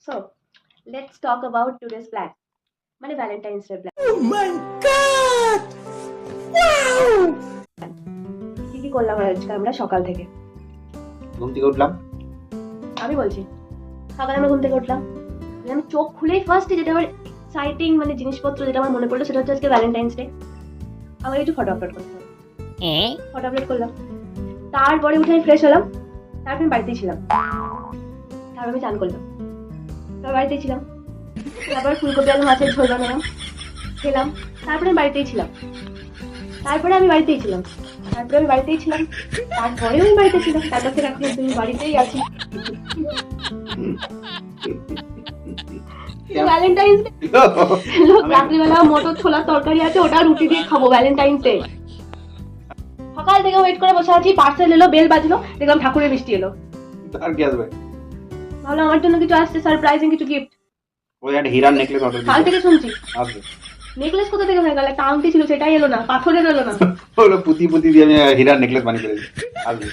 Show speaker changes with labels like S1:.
S1: So, let's talk about today's plan. মানে Valentine's day plan.
S2: Oh my god! Wow!
S1: কি কি করলাম আজকে আমরা সকাল থেকে?
S3: ঘুম থেকে উঠলাম,
S1: আমি বলছি, সকালে আমরা ঘুম থেকে উঠলাম, আমি চোখ খুলেই ফার্স্টে যেটা আমার এক্সাইটিং মানে জিনিসপত্র যেটা আমার মনে পড়লো সেটা হচ্ছে আজকে ভ্যালেন্টাইন্স ডে। আমার একটু ফটো আপলোড করতে হবে, ফটো আপলোড করলাম, তারপরে উঠে আমি ফ্রেশ হলাম, তারপর আমি বাড়িতেই ছিলাম, তারপর আমি চান করলাম, তারপর বাড়িতেই ছিলাম, তারপর ফুলকপি আলু মাছের ঝোল বানালাম, খেলাম, তারপরে আমি বাড়িতেই ছিলাম, তারপরে আমি বাড়িতেই ছিলাম, তারপরে আমি বাড়িতেই ছিলাম, তারপরে আমি বাড়িতে ছিলাম, তারপর থেকে এখন তুমি বাড়িতেই আছি। ভ্যালেন্টাইন্স ডে লোক রাত্রিবেলা মটর ছোলার তরকারি আছে, ওটা রুটি দিয়ে খাবো ভ্যালেন্টাইন্স ডে। সকাল থেকে ওয়েট করে বসে আছি, পার্সেল এলো, বেল বাজলো, দেখলাম ঠাকুরের মিষ্টি এলো।
S3: আর কি আসবে?
S1: ভাবলাম আমার জন্য কিছু আসছে, সারপ্রাইজিং কিছু গিফট।
S3: ওই একটা হীরার নেকলেস অর্ডার
S1: কাল থেকে শুনছি
S3: আসবে।
S1: নেকলেস কোথা থেকে হয়ে গেল, একটা আংটি ছিল সেটাই এলো না, পাথরের এলো না।
S3: পুতি দিয়ে আমি হীরার নেকলেস বানিয়ে ফেলেছি, আসবে।